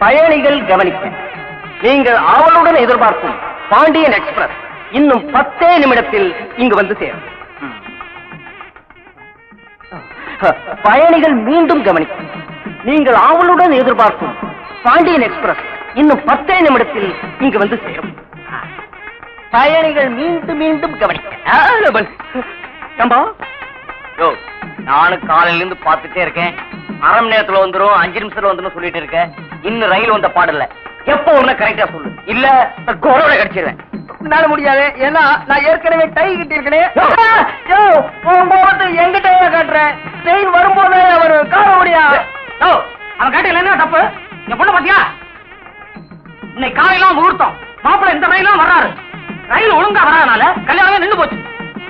பயணிகள் கவனிக்க, நீங்கள் ஆவலுடன் எதிர்பார்க்கும் பாண்டியன் எக்ஸ்பிரஸ் இன்னும் 10 நிமிடத்தில் இங்கு வந்து சேரும். பயணிகள் மீண்டும் கவனிக்க, நீங்கள் ஆவலுடன் எதிர்பார்க்கும் பாண்டியன் எக்ஸ்பிரஸ் இன்னும் 10 நிமிடத்தில் இங்கு வந்து சேரும். பயணிகள் மீண்டும் மீண்டும் கவனிக்க. நானும் காலையில இருந்து பார்த்துட்டே இருக்கேன். அரை மணி நேரத்துல வந்துரும், 5 நிமிஷத்துல வந்துரும் சொல்லிட்டு இருக்கேன். இன்னும் ரயில் வந்த பாடல. எப்போ ஒண்ணு கரெக்டா சொல்லு, இல்ல கொரோனா கடிச்சிருவேன். என்னால முடியாது, ஏன்னா நான் ஏற்கனவே டை கிட்டி இருக்கேன். எங்கிட்ட காட்டுறேன், ட்ரெயின் வரும்போது அவர் கார முடியா. அவன் காட்டுல என்ன தப்பு? என் பொண்ணு பாத்தியா, இன்னைக்கு காலையெல்லாம் முகூர்த்தம், மாப்பிள்ள இந்த ரயிலும் வர்றாரு. ரயில் ஒழுங்கா வராதனால கல்யாணம் நின்று போச்சு.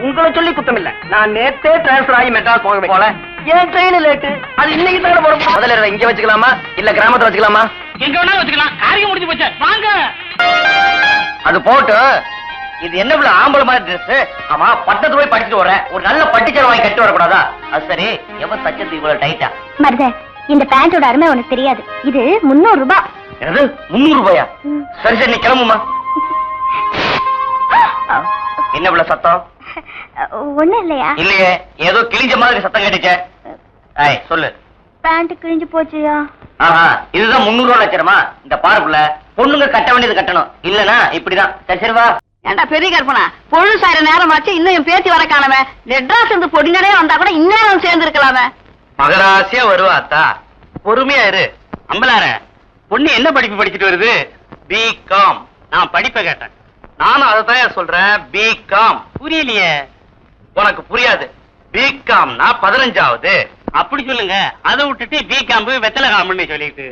உங்களை சொல்லி குத்தம் இல்ல, நான் நேத்தே டிரான்ஸ்பர் ஆகி மெட்ராஸ் போல. ஏன் ட்ரெயின் லேட்டு, அது இன்னைக்கு தான் வரும். முதல்ல இங்க வச்சுக்கலாமா இல்ல கிராமத்துல வச்சுக்கலாமா? எங்க வேணாலும் வச்சுக்கலாம், காரியம் முடிஞ்சு போச்சு. வாங்க. அது போட்டு இது என்ன இவ்வளவு ஆம்பளை மாதிரி ட்ரெஸ்? ஆமா, பட்டத்து போய் படிச்சுட்டு வரேன், ஒரு நல்ல பட்டுச்சேலை வாங்கி கட்டி வரக்கூடாதா? அது சரி, எவன் தச்சது இவ்வளவு டைட்டா? மருத, இந்த பேண்டோட அருமை உனக்கு தெரியாது. இது 300 ரூபாய். என்னது 300 ரூபாயா? சரி சரி, நீ கிளம்புமா. என்ன இவ்வளவு சத்தம்? ஒண்ணும் இல்லையா? இல்லையே, ஏதோ கிழிஞ்ச மாதிரி சத்தம் கேட்டுச்சே. சொல்லு. பேண்ட் கிழிஞ்சு போச்சியா? ஆஹா, இதுதான் 300 ரூபாய் லட்சமா? இந்த பார்க்குள்ள பொண்ணுங்க கட்ட வேண்டியது கட்டணும், இல்லனா இப்படிதான். சரி வா. ஏண்டா பெரிய கற்பனா, பொண்ணு சாயிர நேரம் ஆச்சு, இன்னும் என் பேத்தி வர காணவே. மெட்ராஸ் இருந்து பொடிங்கனே வந்தா கூட இன்னும் சேர்ந்து இருக்கலாமே. மகராசியா வருவா அத்தா, பொறுமையா இரு. அம்பலார, பொண்ணு என்ன படிப்பு படிச்சுட்டு வருது? பிகாம். நான் படிப்பை கேட்டேன், நானும் அதைத்தான் சொல்றேன். பிகாம். புரியலையே? உனக்கு புரியாது. பிகாம்னா 15வது. அப்படி சொல்லுங்க, அதை விட்டுட்டு பிகாம்பு வெத்தலை காம்புன்னு சொல்லிட்டு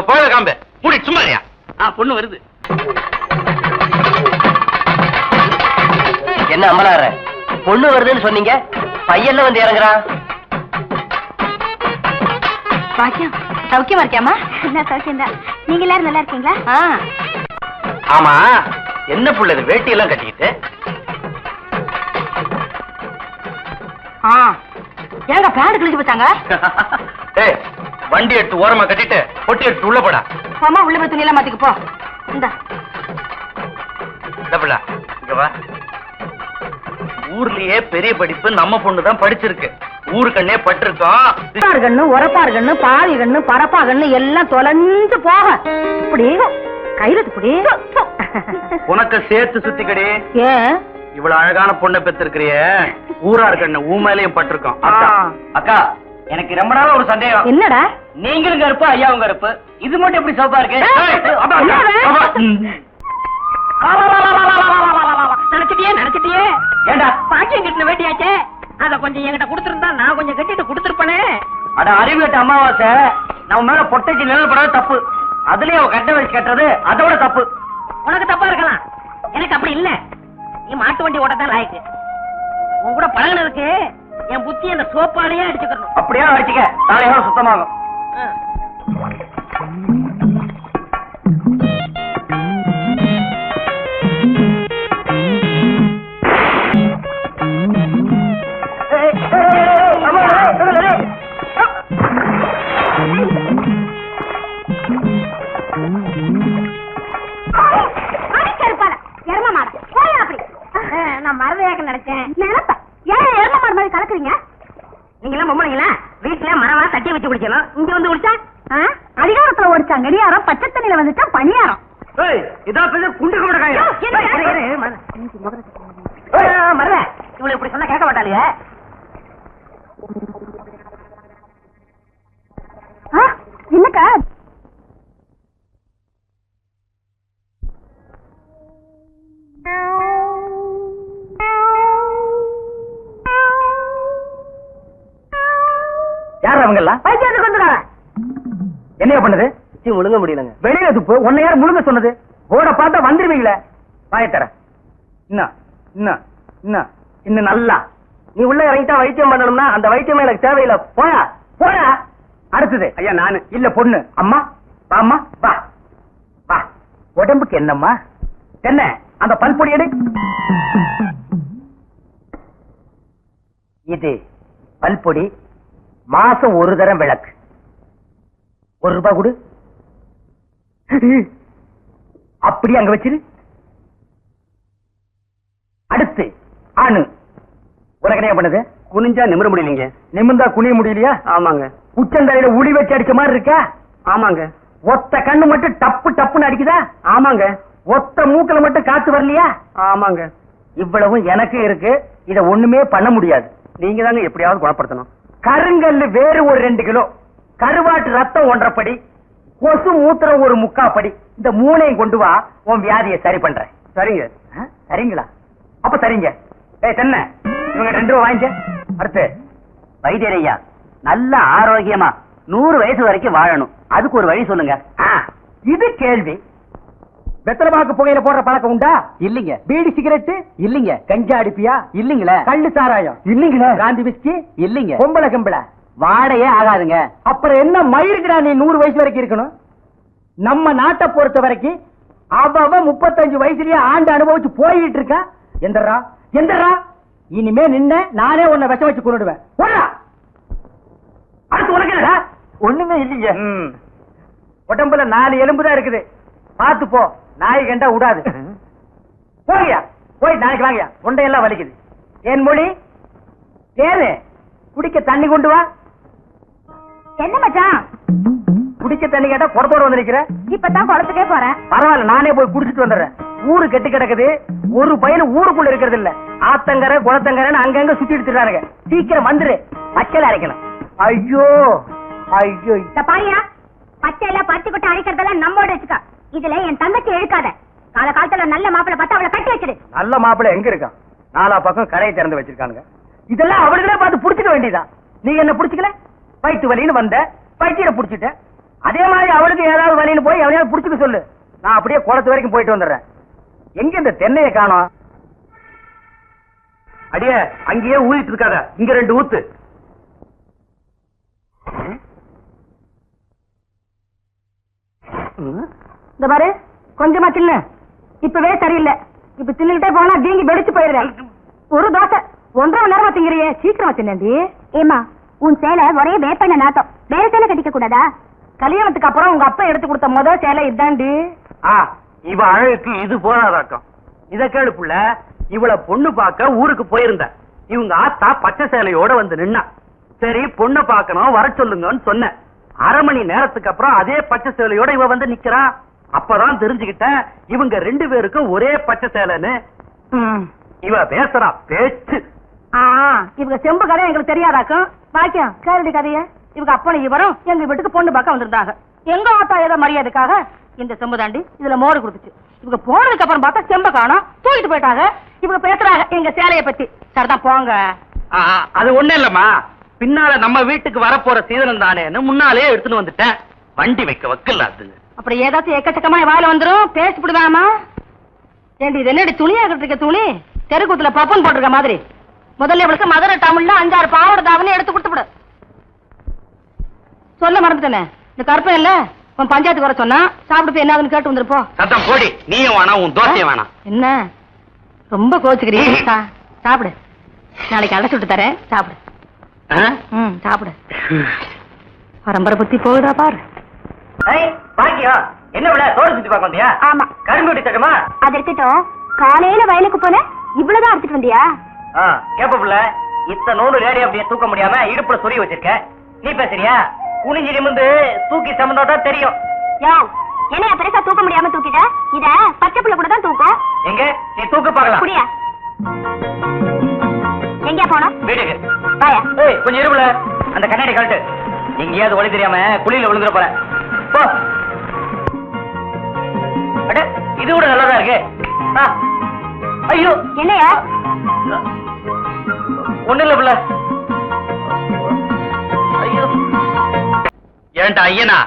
போல காம்பு மூடி சும்மாரியா. பொண்ணு வருது. என்ன அம்மலார, பொண்ணு வருதுன்னு சொன்னீங்க, பையன்ல வந்து இறங்குறா. பாக்கியம், சௌக்கியமா இருக்கியாமா? என்ன சௌக்கியம் தான். நீங்க எல்லாரும் நல்லா இருக்கீங்களா? ஆமா, என்ன புள்ள இது வேட்டி எல்லாம் கட்டிக்கிட்டு? ஏங்க பேண்ட் கிழிச்சு போச்சாங்க? வண்டி எடுத்து ஓரமா கட்டிட்டு பொட்டி எடுத்து உள்ள போடா. அம்மா உள்ள போய் துணி எல்லாம் மாத்திக்கு போ. இந்த புள்ள இங்க வா. ஊர்லயே பெரிய படிப்பு நம்ம பொண்ணுதான் படிச்சிருக்கு. ஊரு கண்ணே பட்டிருக்கோம். கண்ணு, உரப்பாறு கண்ணு, பாவி கண்ணு, பரப்பா கண்ணு எல்லாம் தொலைஞ்சு போக. இப்படி கையில இப்படி உனக்கு சேர்த்து சுத்திக்கடி. ஏன் இவ்வளவு அழகான பொண்ணை பெற்றிருக்கிறிய, ஊரார் கண்ணு ஊமையிலையும் பட்டிருக்கோம். அக்கா, எனக்கு ரொம்ப நாளா ஒரு சந்தேகம். என்னடா? நீங்களும் கருப்பு, ஐயாவும் கருப்பு, இது மட்டும் எப்படி சோப்பா இருக்கு? நினைச்சிட்டியே ஏண்டா பாக்கியம் கட்டின வேட்டியாச்சே, அத கொஞ்சம் என்கிட்ட கொடுத்திருந்தா நான் கொஞ்சம் கட்டிட்டு கொடுத்திருப்பனே. அட அறிவு கட்ட அமாவாசை, நம்ம மேல பொட்டைக்கு நிழல் படாத தப்பு. அதுலயும் அவ கட்ட வச்சு கட்டுறது அதோட தப்பு. உனக்கு தப்பா இருக்கலாம், எனக்கு அப்படி இல்ல. நீ மாட்டு வண்டி ஓட்டத்தான் லாய்க்கு. உன் கூட பழகினதுக்கு என் புத்தி அந்த சோப்பாலேயே அடிச்சுக்கணும். அப்படியே அடிச்சுக்க, நாளையோட சுத்தமாகும். நான் மரதையாக நினைச்சேன். ஏன் எரும மாடு மாதிரி கலக்குறீங்க? நீங்க எல்லாம் பொம்பளைங்களா? வீட்டுல மரமா தட்டி வச்சு குடிக்கணும், இங்க வந்து குடிச்சா அதிகாரத்துல ஓடிச்சா கடியாரம், பச்சை தண்ணியில வந்துச்சா பணியாரம். இதான் குண்டு கூட மரத இவளை இப்படி சொன்னா கேட்க மாட்டாளியே. என்னக்கா? யார் அவங்க எல்லாம்? பைத்தியத்துக்கு வந்துடுறாங்க. என்ன பண்ணுது? முழுங்க முடியலங்க. வெளியில துப்பு. உன்னை யார் முழுங்க சொன்னது? போட பார்த்தா வந்துருவீங்களே. வாயத்தர இன்னும் நல்லா நீ உள்ள இறங்கிட்டா வைத்தியம் பண்ணணும்னா அந்த வைத்தியம் எனக்கு தேவையில்லை. போயா போயா. அடுத்தது ஐயா நானு இல்ல பொண்ணு. அம்மா வாம்மா வா வா. உடம்புக்கு என்னம்மா? என்ன அந்த பல்பொடி எடு. இது பல்பொடி, மாசம் ஒரு தரம் விளக்கு. 1 ரூபாய் கொடு. அப்படி அங்க வச்சிரு. அடுத்து அணு. உனக்கு என்ன பண்ணுது? குனிஞ்சா நிமிர முடியலீங்க. நிமிர்ந்தா குனிய முடியலையா? ஆமாங்க. உச்சந்தலையில உளி வச்சு அடிச்ச மாதிரி இருக்கா? ஆமாங்க. ஒத்த கண்ணு மட்டும் டப்பு டப்புன்னு அடிக்குதா? ஆமாங்க. ஒத்த மூக்கல மட்டும் காத்து வரலையா? ஆமாங்க. இவ்வளவு எனக்கு இருக்கு. இத ஒண்ணுமே பண்ண முடியாது. நீங்க தாங்க எப்படியாவது குணப்படுத்தணும். கருங்கல்லு வேறு ஒரு 2 கிலோ, கருவாட்டு ரத்தம் 1.5 படி, கொசு மூத்திரம் ஒரு 3/4 படி, இந்த 3ஐயும் கொண்டு வா, உன் வியாதியை சரி பண்றேன். சரிங்க. சரிங்களா? அப்ப சரிங்க. தென்ன இவங்க 2 ரூபா வாங்கிக்க. அடுத்து வைத்தியரையா, நல்ல ஆரோக்கியமா 100 வயசு வரைக்கும் வாழணும், அதுக்கு ஒரு வழி சொல்லுங்க. இது கேள்வி. வெத்தலமாக்கு புகையில போடுற பழக்கம் உண்டா? இல்லீங்க. பீடி சிகரெட்? இல்லீங்க. கஞ்சா அடிப்பியா? இல்லீங்களே. கள்ளு சாராயம்? இல்லீங்களே. காந்தி விஸ்கி? இல்லீங்க. பொம்பளை கம்பளை வாடையே ஆகாதுங்க. அப்புறம் என்ன மயிருக்குடா நீ 100 வயசு வரைக்கும் இருக்கணும்? நம்ம நாட்டை பொறுத்த வரைக்கும் அவன் 35 வயசுலயே ஆண்டு அனுபவிச்சு போயிட்டு இருக்கா. எந்தரா எந்தரா, இனிமே நின்ன நானே உன்னை விஷம் வச்சு கொண்டுடுவேன். அடுத்து உனக்கு என்னடா? ஒண்ணுமே இல்லைங்க. உடம்புல 4 எலும்பு தான் இருக்குது, பாத்து போ. நாய் கண்டா விடாது. போகியா, போய் நாளைக்கு வாங்கியா, தொண்டையெல்லாம் வலிக்குது. என் மொழி தேனு, குடிக்க தண்ணி கொண்டு வா. என்ன மச்சான்? குடிக்க தண்ணி கேட்டா குடத்தோட வந்து நிக்கிற. இப்பதான் குளத்துக்கே போறேன். பரவாயில்ல, நானே போய் குடிச்சிட்டு வந்துடுறேன். ஊரு கெட்டு கிடக்குது, ஒரு பையன் ஊருக்குள்ள இருக்கிறது இல்ல. ஆத்தங்கரை குளத்தங்கரைன்னு அங்கங்க சுத்தி எடுத்துறானுங்க. சீக்கிரம் வந்துரு, பச்சையில அரைக்கணும். ஐயோ ஐயோ. பாரியா, பச்சையில பச்சை கொட்டை அரைக்கிறதெல்லாம் நம்மோட வச்சுக்கா. இதுல என் தங்கச்சி எழுக்காத. காலகாலத்துல நல்ல மாப்பிளை பார்த்து அவளை கட்டி வச்சிடு. நல்ல மாப்பிள்ளை எங்க இருக்கான்? 4 பக்கம் கரையை திறந்து வச்சிருக்கானுங்க. இதெல்லாம் அவளுகளே பார்த்து புடிச்சுக்க வேண்டியதான். நீ என்ன புடிச்சுக்கல? வயிற்று வலின்னு வந்த, வயிற்ற புடிச்சிட்ட. அதே மாதிரி அவளுக்கு ஏதாவது வலின்னு போய் அவனையாவது புடிச்சுக்க சொல்லு. நான் அப்படியே குளத்து வரைக்கும் போயிட்டு வந்துடுறேன். எங்க இந்த தென்னையை காணோம்? அடியே, அங்கேயே ஊதிட்டு இருக்காத, இங்க 2 ஊத்து. இந்த பாரு, கொஞ்சமா தின்னு. இப்பவே சரியில்லை. இப்ப தின்னுகிட்டே போனா வீங்கி வெடிச்சு போயிடுறேன். ஒரு தோசை 1.5 மணி நேரமா திங்கிறியே, சீக்கிரமா தின்னண்டி. ஏமா, உன் சேலை ஒரே வேப்பண்ண நாத்தம். வேற சேலை கட்டிக்க கூடாதா? கல்யாணத்துக்கு அப்புறம் உங்க அப்பா எடுத்து கொடுத்த முதல் சேலை இதாண்டி. இவ அழகுக்கு இது போராதாட்டம். இத கேளு புள்ள, இவள பொண்ணு பார்க்க ஊருக்கு போயிருந்த. இவங்க ஆத்தா பச்சை சேலையோட வந்து நின்னா. சரி, பொண்ணை பார்க்கணும், வர சொல்லுங்கன்னு சொன்ன. 1/2 மணி நேரத்துக்கு அப்புறம் அதே பச்சை சேலையோட இவ வந்து நிக்கிறா. அப்பதான் தெரிஞ்சுக்கிட்டேன் இவங்க 2 பேருக்கும் ஒரே பச்சை சேலைன்னு. இவ பேசுறா பேச்சு. இவங்க செம்பு கதை எங்களுக்கு தெரியாதாக்கும். பாக்கியம் கேரடி கதைய. இவங்க அப்பனும் இவரும் எங்க வீட்டுக்கு பொண்ணு பார்க்க வந்திருந்தாங்க. எங்க ஆத்தா ஏதோ மரியாதைக்காக இந்த செம்பு தாண்டி இதுல மோடு கொடுத்துச்சு. இவங்க போனதுக்கு அப்புறம் பார்த்தா செம்ப காணோம், தூக்கிட்டு போயிட்டாங்க. இவங்க பேசுறாங்க எங்க சேலைய பத்தி. சரிதான் போங்க. அது ஒண்ணு இல்லம்மா, பின்னால நம்ம வீட்டுக்கு வரப்போற சீதனம் தானேன்னு முன்னாலே எடுத்துட்டு வந்துட்டேன். வண்டி வைக்க வக்கல. அப்புறம் ஏதாச்சும் எக்கச்சக்கமா வாயில வந்துரும், பேசிவிடுதாமா? ஏண்டி இது என்னடி துணியா இருக்க துணி? தெருக்கூத்துல பப்பன் போட்டிருக்க மாதிரி. முதல்ல இவளுக்கு மதுரை டவுன்ல 5-6 பாவாடை தாவணி எடுத்து கொடுத்துவிடு. சொல்ல மறந்துட்டேனே, இந்த கருப்பன் இல்ல உன் பஞ்சாயத்துக்கு வர சொன்னா சாப்பிட்டு போய் என்னாதுன்னு கேட்டு வந்துருப்போம். சத்தம் போடி, நீயும் வேணாம், உன் தோசையும் வேணாம். என்ன ரொம்ப கோச்சுக்கிறீங்க? சாப்பிடு, நாளைக்கு அடைச்சு விட்டு தரேன், சாப்பிடு. சாப்பிடு. பரம்பரை புத்தி போகுதா பாரு. பாக்கியம், என்ன விட தோடு சுத்தி பார்க்க வந்தியா? ஆமா. கரும்பு வெட்டி தருமா? அது இருக்கட்டும், காலையில வயலுக்கு போன இவ்வளவுதான் அரைச்சிட்டு வந்தியா? கேப்ப இத்த நூறு லேடி அப்படியே தூக்க முடியாம இடுப்புல சொறி வச்சிருக்க. நீ பேசுறியா? குனிஞ்சி நிமிந்து தூக்கி சமந்தாதான் தெரியும். என்ன பெருசா தூக்க முடியாம தூக்கிட்ட? இத பச்சை புள்ள கூட தான் தூக்கும். எங்க நீ தூக்க பாக்கலாம். புரியா? எங்க போனோம்? வீட்டுக்கு. வாயா. கொஞ்சம் இருப்புல அந்த கண்ணாடி கழட்டு. எங்கேயாவது ஒளி தெரியாம குழியில விழுந்துட போற. போ. அட, இது கூட நல்லதா இருக்கு. ஐயோ, என்னையா? ஒண்ணு இல்ல புள்ள. ஐயோ, ஏன்டா ஐயனா,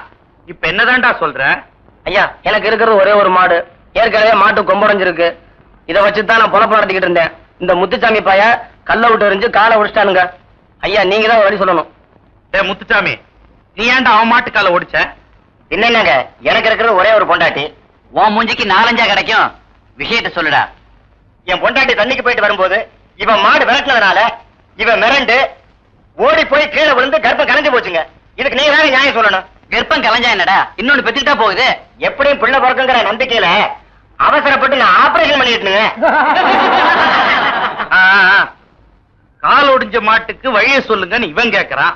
இப்ப என்னதான்டா சொல்ற? ஐயா, எனக்கு இருக்கிறது ஒரே ஒரு மாடு. ஏற்கனவே மாட்டு கொம்படைஞ்சிருக்கு. இத வச்சுதான் நான் பொழப்பு நடத்திக்கிட்டு இருந்தேன். இந்த முத்துச்சாமி பைய கல்ல விட்டு எறிஞ்சு காலை உடிச்சிட்டானுங்க. ஐயா, நீங்க தான் வழி சொல்லணும். முத்துச்சாமி, நீ ஏன்டா அவன் மாட்டு காலை ஓடிச்ச? என்னங்க, எனக்கு இருக்கிறது ஒரே ஒரு பொண்டாட்டி. உன் மூஞ்சிக்கு 4-5 கிடைக்கும். விஷயத்த சொல்லுடா. என் பொண்டாட்டி தண்ணிக்கு போயிட்டு வரும்போது இவன் மாடு விரட்டினதுனால இவன் மிரண்டு ஓடி போய் கீழே விழுந்து கர்ப்பம் கலைஞ்சு போச்சுங்க. இதுக்கு நீங்க தானே நியாயம் சொல்லணும். கர்ப்பம் கலைஞ்சா என்னடா இன்னொன்னு பெத்துக்கிட்டா போகுது. எப்படியும் பிள்ளை பிறக்குங்கிற நம்பிக்கையில அவசரப்பட்டு நான் ஆபரேஷன் பண்ணிட்டுங்க. கால் ஒடிஞ்ச மாட்டுக்கு வழிய சொல்லுங்கன்னு இவன் கேக்குறான்.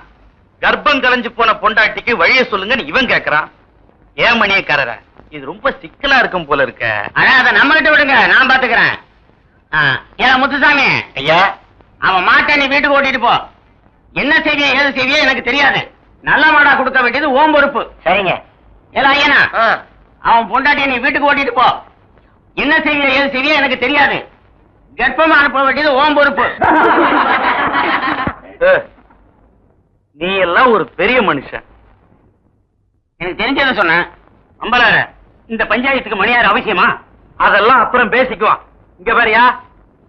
கர்ப்பம் கலைஞ்சு போன பொண்டாட்டிக்கு வழிய சொல்லுங்கன்னு இவன் கேக்குறான். ஏன் மணியக்காரர இது ரொம்ப சிக்கலா இருக்கும் போல இருக்க. அத நம்ம கிட்ட விடுங்க, நான் பாத்துக்கிறேன். ஏதா முத்துசாமி ஐயா, அவன் மாட்டை நீ வீட்டுக்கு ஓட்டிட்டு போ. என்ன செய்வியோ ஏது செய்வியோ எனக்கு தெரியாது. நல்ல மாடா கொடுக்க வேண்டியது ஓம் பொறுப்பு. சரிங்க. ஏதா ஐயனா அவன் பொண்டாட்டியை நீ வீட்டுக்கு ஓட்டிட்டு போ. என்ன செய்வியோ ஏது செய்வியோ எனக்கு தெரியாது. கர்ப்பமா அனுப்ப வேண்டியது ஓம் பொறுப்பு. நீ எல்லாம் ஒரு பெரிய மனுஷன். எனக்கு தெரிஞ்சதை சொன்னேன். அம்பலார இந்த பஞ்சாயத்துக்கு மணியார் அவசியமா? அதெல்லாம் அப்புறம் பேசிக்குவான். இங்க பாரியா,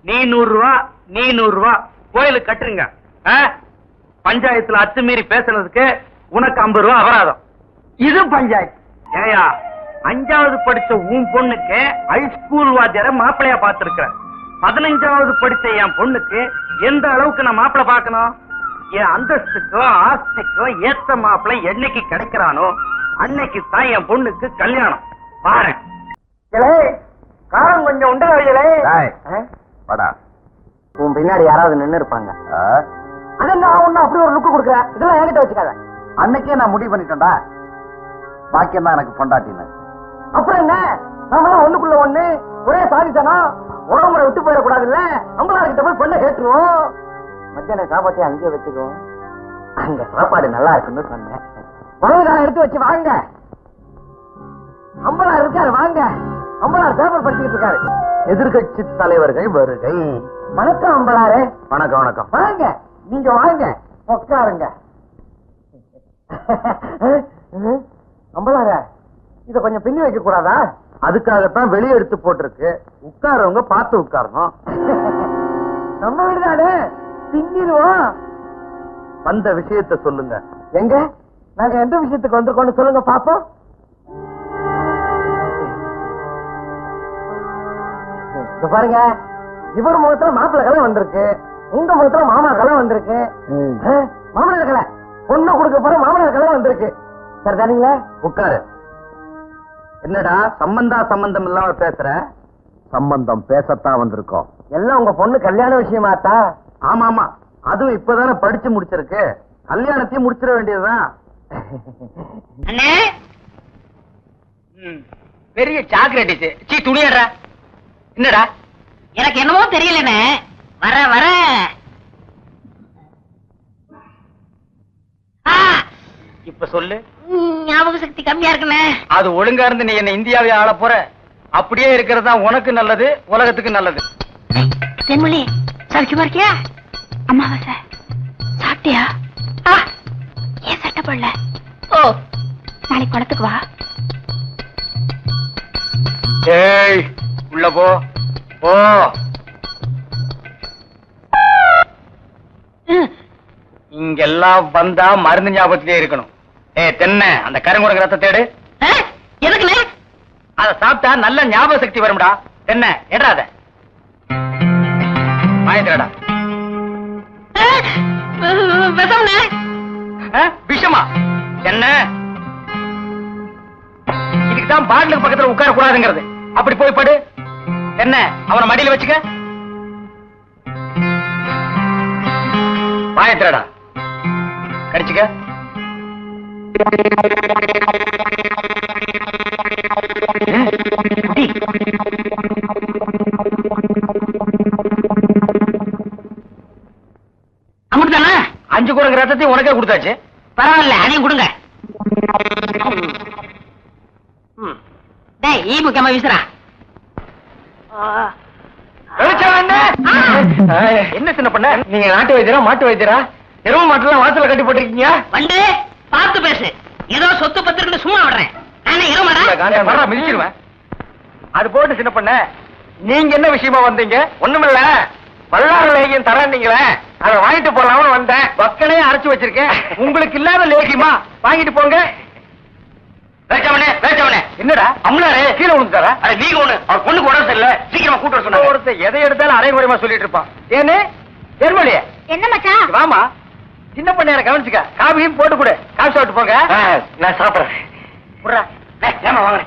நீ 100 ரூபா நீ 100 ரூபா கோயிலுக்கு கட்டுருங்க. பஞ்சாயத்துல அத்துமீறி பேசுறதுக்கு உனக்கு 50 ரூபா அபராதம். இது பஞ்சாயத்து. ஏயா, 5வது படிச்ச உன் பொண்ணுக்கு ஹைஸ்கூல் வாத்தியார மாப்பிள்ளையா பாத்துருக்க. 15வது படிச்ச என் பொண்ணுக்கு எந்த அளவுக்கு நான் மாப்பிள்ளை பார்க்கணும்? என் அந்தஸ்துக்கோ ஆஸ்திக்கோ ஏத்த மாப்பிள்ளை என்னைக்கு கிடைக்கிறானோ அன்னைக்கு தான் என் பொண்ணுக்கு கல்யாணம். பாரு காரம் கொஞ்சம் உண்டு. உன் பின்னாடி யாராவது நின்னு இருப்பாங்க. அதான் நான் ஒண்ணு அப்படி ஒரு லுக்கு கொடுக்குறேன். இதெல்லாம் என்கிட்ட வச்சுக்காத. அன்னைக்கே நான் முடிவு பண்ணிட்டேன்டா, பாக்கியம் தான் எனக்கு பொண்டாட்டின்னு. அப்புறம் என்ன, நம்மளாம் ஒண்ணுக்குள்ள ஒண்ணு ஒரே சாதிச்சானா உடம்புல விட்டு போயிடக்கூடாது. இல்ல நம்மளார்கிட்ட போய் பொண்ணை கேட்டுருவோம். மத்தியான சாப்பாட்டை அங்கேயே வச்சுக்குவோம். அங்க சாப்பாடு நல்லா இருக்குன்னு சொன்னேன். உணவுதான் எடுத்து வச்சு வாங்க. அம்பலார் இருக்காரு, வாங்க. அம்பலார் பேப்பர் படிச்சுட்டு இருக்காரு. எதிர்கட்சி தலைவர்கள் வருகை. வணக்கம் அம்பலாரே. வணக்கம் வணக்கம். வாங்க, நீங்க வாங்க, உட்காருங்க. அம்பலார, இத கொஞ்சம் பின்னி வைக்க கூடாதா? அதுக்காகத்தான் வெளியே எடுத்து போட்டிருக்கு. உட்காரவங்க பார்த்து உட்காரணும். நம்ம வீடுதானே, பின்னிடுவோம். வந்த விஷயத்தை சொல்லுங்க. எங்க நாங்க எந்த விஷயத்துக்கு வந்திருக்கோம்னு சொல்லுங்க பாப்போம். பாருங்க, இவர் முகத்துல மாப்பிள்ளை கலை வந்திருக்கு, உங்க முகத்துல மாமா கலை வந்திருக்கு. மாமனார் கலை பொண்ணு கொடுக்க போற மாமனார் கலை வந்திருக்கு. சரிதானுங்களா? உட்காரு. என்னடா சம்பந்தம் இல்லாம பேசுற? சம்பந்தம் பேசத்தான் வந்திருக்கோம். எல்லாம் உங்க பொண்ணு கல்யாண விஷயமாத்தா? ஆமா ஆமா, அதுவும் இப்பதானே படிச்சு முடிச்சிருக்கு. கல்யாணத்தையும் முடிச்சிட வேண்டியதுதான். அண்ணே, பெரிய சாக்லேட் சீ துணியடா. என்னடா? எனக்கு என்னமோ தெரியலண்ணே. வர வர இப்ப சொல்லு. ஞாபக சக்தி கம்மியா இருக்குண்ணே. அது ஒழுங்கா இருந்து நீ என்ன இந்தியாவை ஆள போற. அப்படியே இருக்கிறதா உனக்கு நல்லது, உலகத்துக்கு நல்லது. தென்மொழி, சௌக்கியமா இருக்கியா? அம்மாவாசை சாப்பிட்டியா? ஏன் சட்டை போடல? ஓ, நாளைக்கு குளத்துக்கு வா. ஏய், உள்ள போ போ. இங்கெல்லாம் வந்தா மருந்து ஞாபகத்திலே இருக்கணும். தென்னை, அந்த கருங்குரங்கு ரத்த தேடு. எதுக்குண்ணே? அத சாப்பிட்டா நல்ல ஞாபக சக்தி வரும்டா. தென்னை ஏடாத மாயத்திரடா. விஷம்ண்ணே. விஷமா? என்ன இதுக்குதான் பாட்டிலுக்கு பக்கத்துல உட்கார கூடாதுங்கிறது. அப்படி போய் படு. என்ன, அவனை மடியில வச்சுக்க. மாயத்திரடா கடிச்சுக்க. அமுட்டுதானே? 5 குரங்கு ரத்தத்தையும் உனக்கே கொடுத்தாச்சு. பரவாயில்ல, அதையும் கொடுங்க. டேய், ஈ முக்கியமா வீசுறா. என்ன சின்ன பண்ண, நீங்க நாட்டு வைத்தியரா மாட்டு வைத்தியரா? எரும மாட்டுலாம் வாசல கட்டி போட்டிருக்கீங்க. வந்து பார்த்து பேசு. ஏதோ சொத்து பத்திரன்னு சும்மா விடுறேன். நானே எருமாடா மிதிச்சிருவேன். அது போட்டு சின்ன பண்ண, நீங்க என்ன விஷயமா வந்தீங்க? ஒண்ணுமில்ல, வல்லாறு லேகியம் தரீங்களே, அதை வாங்கிட்டு போலாம்னு வந்தேன். பக்கனே அரைச்சு வச்சிருக்கேன். உங்களுக்கு இல்லாத லேகியமா? வாங்கிட்டு போங்க. என்னடா அம்மாரே கீழே விழுந்துட்டாரா? அட நீங்க ஒண்ணு, அவர் பொண்ணுக்கு உடம்பு சரியில்லை, சீக்கிரமா கூட்டு வர சொன்னாங்க. ஒருத்தர் எதை எடுத்தாலும் அரைகுறைமா சொல்லிட்டு இருப்பான். ஏன்னு தென்மொழியே என்ன மச்சான்? வாமா. சின்ன பண்ணையார கவனிச்சுக்க, காபியும் போட்டு கொடு. காபி சாப்பிட்டு போங்க. நான் சாப்பிடுறேன். புர்றா. ஏமா வாங்க.